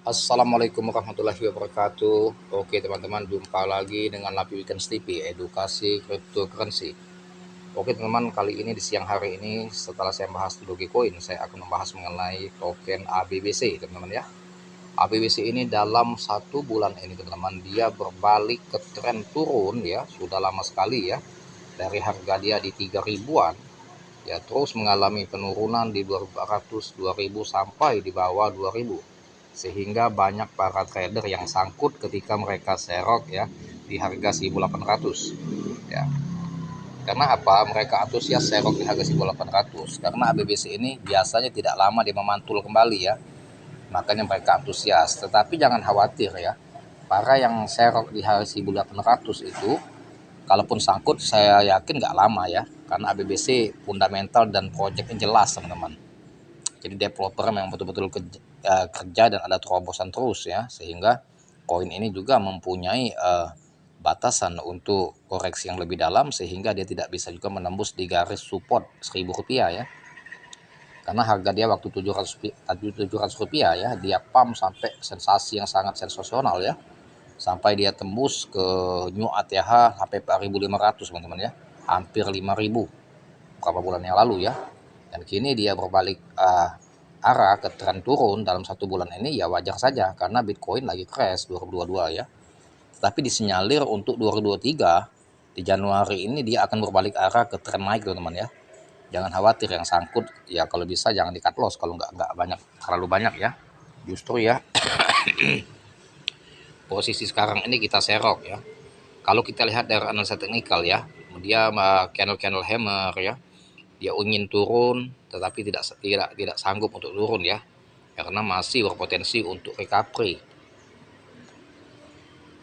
Assalamualaikum warahmatullahi wabarakatuh. Oke teman-teman, jumpa lagi dengan Lapi Weekend TV, edukasi cryptocurrency. Oke teman-teman, kali ini di siang hari ini setelah saya bahas Dogecoin, saya akan membahas mengenai token ABBC teman-teman ya. ABBC ini dalam 1 bulan ini teman-teman, dia berbalik ke tren turun ya, sudah lama sekali ya. Dari harga dia di 3 ribuan ya, terus mengalami penurunan di 200, 2000 sampai di bawah 2000, sehingga banyak para trader yang sangkut ketika mereka serok ya di harga 1800 ya. Karena apa? Mereka antusias serok di harga 1800 karena ABBC ini biasanya tidak lama dia memantul kembali ya, makanya mereka antusias. Tetapi jangan khawatir ya, para yang serok di harga 1800 itu kalaupun sangkut saya yakin nggak lama ya, karena ABBC fundamental dan proyeknya jelas teman-teman. Jadi developer memang betul-betul kerja dan ada terobosan terus ya, sehingga koin ini juga mempunyai batasan untuk koreksi yang lebih dalam, sehingga dia tidak bisa juga menembus di garis support Rp1.000 ya, karena harga dia waktu Rp700 ya, dia pump sampai sensasi yang sangat sensasional ya, sampai dia tembus ke new ATH sampai 4.500 teman-teman ya, hampir 5.000 beberapa bulan yang lalu ya. Dan kini dia berbalik arah ke tren turun dalam 1 bulan ini, ya wajar saja karena Bitcoin lagi crash 2022 ya. Tetapi disinyalir untuk 2023 di Januari ini dia akan berbalik arah ke tren naik teman-teman ya. Jangan khawatir, yang sangkut ya kalau bisa jangan di cut loss kalau nggak banyak, terlalu banyak ya. Justru ya posisi sekarang ini kita serok ya. Kalau kita lihat dari analisa teknikal ya, dia candle hammer ya, dia ingin turun tetapi tidak sanggup untuk turun ya, karena masih berpotensi untuk recovery.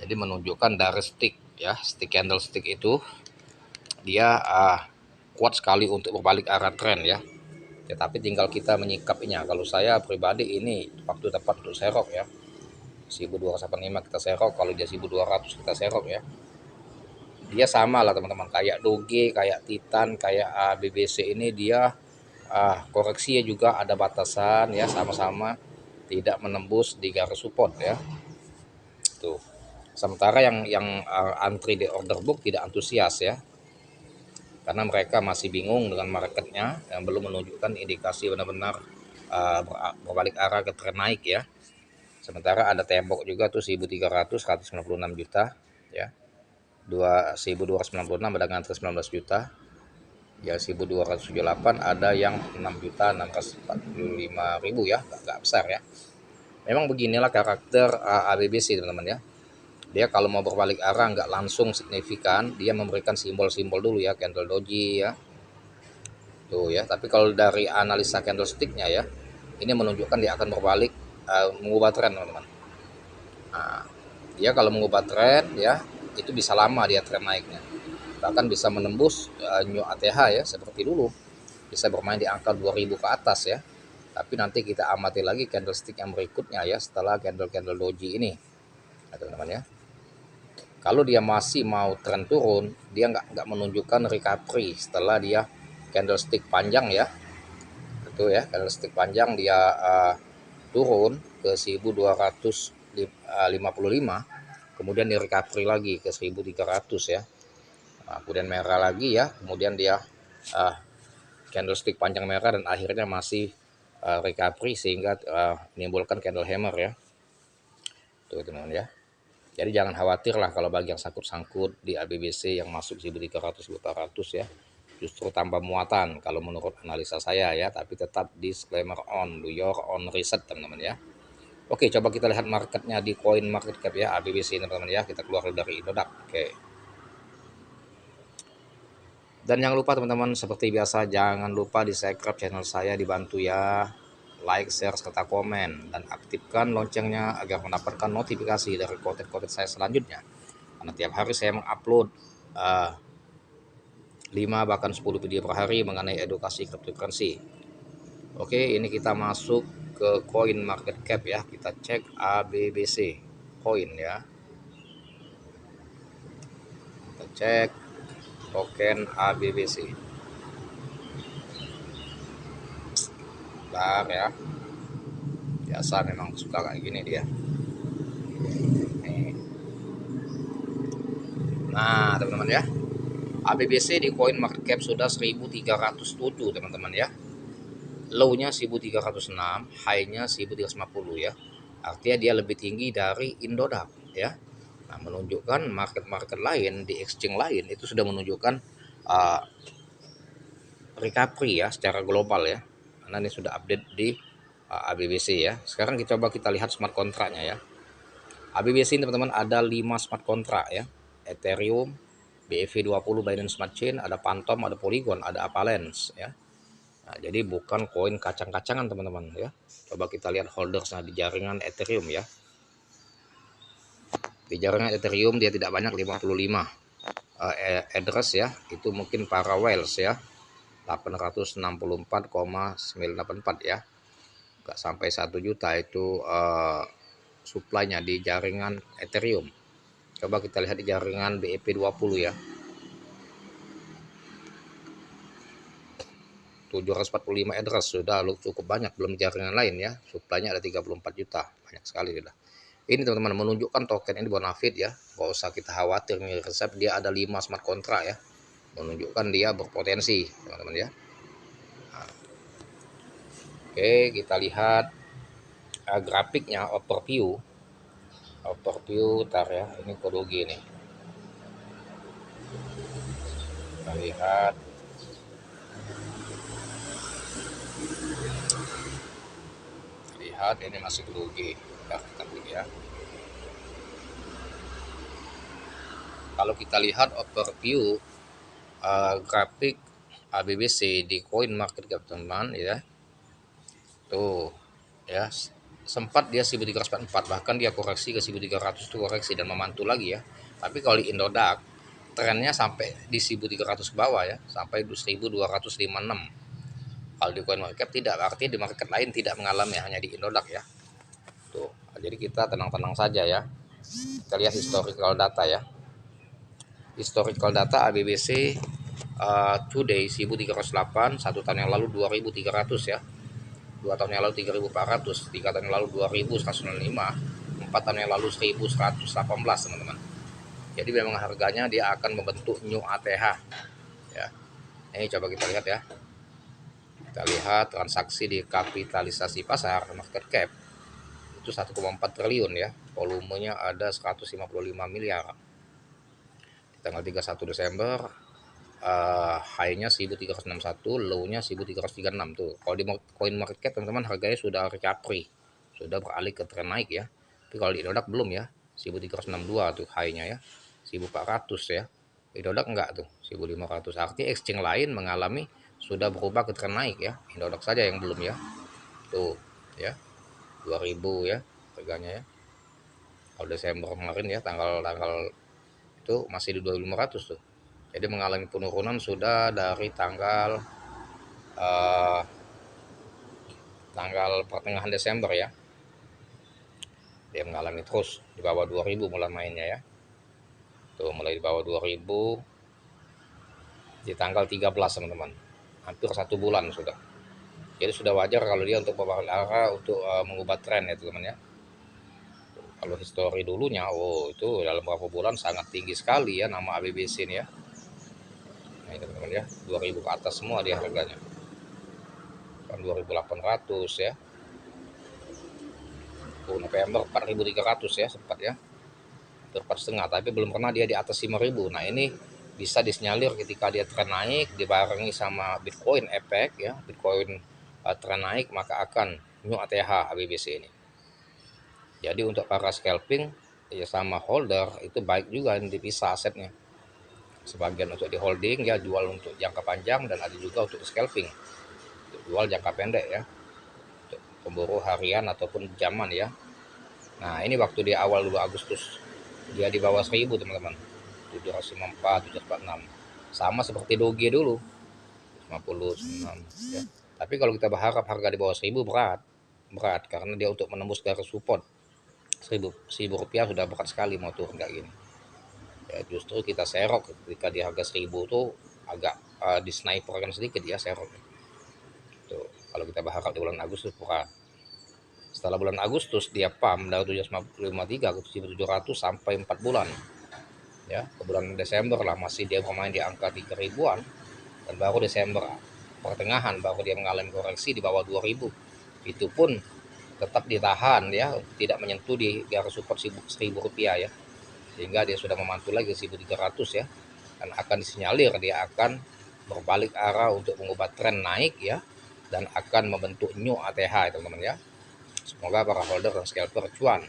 Jadi menunjukkan dari stick ya, stick candlestick itu dia kuat sekali untuk berbalik arah tren ya. Tetapi tinggal kita menyikapinya. Kalau saya pribadi ini waktu tepat untuk serok ya. 1285 kita serok, kalau dia 1200 kita serok ya. Dia sama lah teman-teman, kayak Doge, kayak Titan, kayak BBC ini dia koreksinya juga ada batasan ya, sama-sama tidak menembus di garis support ya. Tuh. Sementara yang antri di order book tidak antusias ya, karena mereka masih bingung dengan marketnya yang belum menunjukkan indikasi benar-benar berbalik arah ke tren naik ya. Sementara ada tembok juga tuh 1300, 196 juta ya. 1296 ada ngantri 19 juta ya, 1278 ada yang 6 juta 645 ribu ya, gak besar ya. Memang beginilah karakter ABBC teman-teman ya. Dia kalau mau berbalik arah nggak langsung signifikan, dia memberikan simbol-simbol dulu ya, candle doji ya tuh ya. Tapi kalau dari analisa candlesticknya ya, ini menunjukkan dia akan berbalik, mengubah tren teman-teman. Nah, dia kalau mengubah tren ya, itu bisa lama dia tren naiknya, bahkan bisa menembus new ATH ya seperti dulu, bisa bermain di angka 2000 ke atas ya. Tapi nanti kita amati lagi candlestick yang berikutnya ya, setelah candle doji ini teman-teman ya. Kalau dia masih mau tren turun, dia nggak menunjukkan recovery setelah dia candlestick panjang ya, itu ya, candlestick panjang dia turun ke 1255, kemudian di recovery lagi ke 1300 ya. Nah, kemudian merah lagi ya, kemudian dia candlestick panjang merah dan akhirnya masih recovery sehingga menimbulkan candle hammer ya. Tuh teman-teman ya. Jadi jangan khawatir lah kalau bagi yang sangkut-sangkut di ABBC yang masuk 1300 1400 ya. Justru tambah muatan kalau menurut analisa saya ya, tapi tetap disclaimer on, do your own research teman-teman ya. Oke, coba kita lihat marketnya di coin market cap ya, ABBC ini teman-teman ya. Kita keluar dari Indodax. Oke. Dan jangan lupa teman-teman, seperti biasa jangan lupa di subscribe channel saya, dibantu ya, like, share, serta komen, dan aktifkan loncengnya agar mendapatkan notifikasi dari konten-konten saya selanjutnya. Karena tiap hari saya mengupload 5 bahkan 10 video per hari mengenai edukasi cryptocurrency. Oke, ini kita masuk ke coin market cap ya, kita cek ABBC coin ya. Kita cek token ABBC. Bentar ya. Biasa memang suka kayak gini dia. Nih. Nah teman-teman ya, ABBC di koin market cap sudah 1307 teman-teman ya. Low-nya 1306, high-nya 1350 ya. Artinya dia lebih tinggi dari Indodax ya. Nah, menunjukkan market-market lain di exchange lain itu sudah menunjukkan uh, recovery ya secara global ya. Karena ini sudah update di ABBC ya. Sekarang kita lihat smart kontraknya ya. ABBC ini teman-teman ada 5 smart kontrak ya. Ethereum, BEV20 Binance Smart Chain, ada Phantom, ada Polygon, ada Avalanche ya. Nah, jadi bukan koin kacang-kacangan teman-teman ya. Coba kita lihat holdersnya di jaringan Ethereum ya. Di jaringan Ethereum dia tidak banyak, 55 address ya. Itu mungkin para whales ya. 864,984 ya. Enggak sampai 1 juta itu supply-nya di jaringan Ethereum. Coba kita lihat di jaringan BEP20 ya. 745 address sudah cukup banyak, belum jaringan lain ya. Supply-nya ada 34 juta, banyak sekali sudah. Ini teman-teman menunjukkan token ini bonafit ya. Gak usah kita khawatir nih resep, dia ada 5 smart kontrak ya. Menunjukkan dia berpotensi teman-teman ya. Nah, oke, kita lihat grafiknya overview. Tar ya, ini kode G nih. Kita lihat ini masih grogi ya, ya. Kalau kita lihat overview grafik ABBC di coin market cap teman ya, tuh ya, sempat dia 1344, bahkan dia koreksi ke 1300 itu koreksi dan memantul lagi ya. Tapi kalau di Indodax trennya sampai di 1300 ke bawah ya, sampai 1256. Kalau di coin market cap tidak, artinya di market lain tidak mengalami, hanya di Indodax ya. Tuh, jadi kita tenang-tenang saja ya. Kita lihat historical data ya. Historical data ABBC today 1308, 1 tahun yang lalu 2300 ya. 2 tahun yang lalu 3400, 3 tahun yang lalu 2105, 4 tahun yang lalu 1118 teman-teman. Jadi memang harganya dia akan membentuk new ATH ya. Ini coba kita lihat ya. Kita lihat transaksi di kapitalisasi pasar market cap itu 1,4 triliun ya. Volumenya ada 155 miliar. Di tanggal 31 Desember high-nya 1361, low-nya 1336 tuh. Kalau di coin market cap teman-teman harganya sudah recovery, sudah beralih ke tren naik ya. Tapi kalau di Indodax belum ya, 1362 tuh high-nya ya, 1400 ya. Indodax enggak tuh, 1500. Artinya exchange lain mengalami sudah berubah ke tren naik ya. Indodax saja yang belum ya. Tuh ya, 2000 ya harganya ya. Kalau Desember kemarin ya, tanggal itu masih di 2500 tuh. Jadi mengalami penurunan sudah dari tanggal pertengahan Desember ya. Dia mengalami terus di bawah 2000 mulai mainnya ya. Tuh mulai di bawah 2000 di tanggal 13 teman-teman. Hampir 1 bulan sudah. Jadi sudah wajar kalau dia untuk beberapa arah untuk mengubah tren ya teman-teman ya. Kalau histori dulunya, itu dalam beberapa bulan sangat tinggi sekali ya nama ABBC ini ya. Nah itu teman-teman ya, 2000 ke atas semua dia harganya. Kan 2800 ya. November 4300 ya sempat ya. 4,5, tapi belum pernah dia di atas 5000. Nah, ini bisa disinyalir ketika dia tren naik dibarengi sama Bitcoin efek ya, Bitcoin tren naik maka akan new ATH ABBC ini. Jadi untuk para scalping ya sama holder itu baik juga dipisah asetnya. Sebagian untuk di holding ya, jual untuk jangka panjang, dan ada juga untuk scalping, untuk jual jangka pendek ya, untuk pemburu harian ataupun jaman ya. Nah ini waktu di awal 2 Agustus dia di bawah 1000 teman-teman, 754, 746, sama seperti Doge dulu 56 ya. Tapi kalau kita berharap harga di bawah 1000 berat karena dia untuk menembus garis support 1000 rupiah sudah berat sekali mau turun kayak gini ya. Justru kita serok ketika di harga 1000 tuh agak disniperkan sedikit ya serok tuh. Kalau kita berharap di bulan Agustus berat Setelah bulan Agustus dia pump dari 753 ke 7.700 sampai 4 bulan. Ya, ke bulan Desember lah masih dia bermain di angka 3.000-an, dan baru Desember pertengahan baru dia mengalami koreksi di bawah 2.000. Itu pun tetap ditahan ya, tidak menyentuh di garis support 1.000 rupiah ya, sehingga dia sudah memantul lagi 1.300 ya, dan akan disinyalir dia akan berbalik arah untuk mengubah tren naik ya, dan akan membentuk new ATH ya teman-teman ya. Semoga para holder dan scalper cuan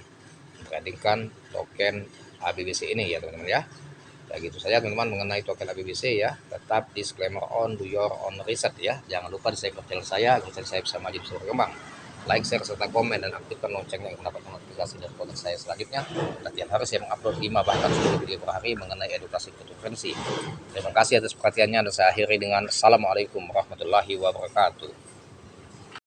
tradingkan token ABBC ini ya teman-teman ya. Ya gitu saja teman-teman mengenai token ABBC ya. Tetap disclaimer on, do your own research ya. Jangan lupa di subscribe channel saya agar saya bisa maju bisa berkembang. Like, share, serta komen, dan aktifkan loncengnya untuk mendapatkan notifikasi dari konten saya selanjutnya. Latihan hari saya mengupload 5 bahkan 10 video per hari mengenai edukasi kriptocurrency. Terima kasih atas perhatiannya, dan saya akhiri dengan Assalamualaikum warahmatullahi wabarakatuh.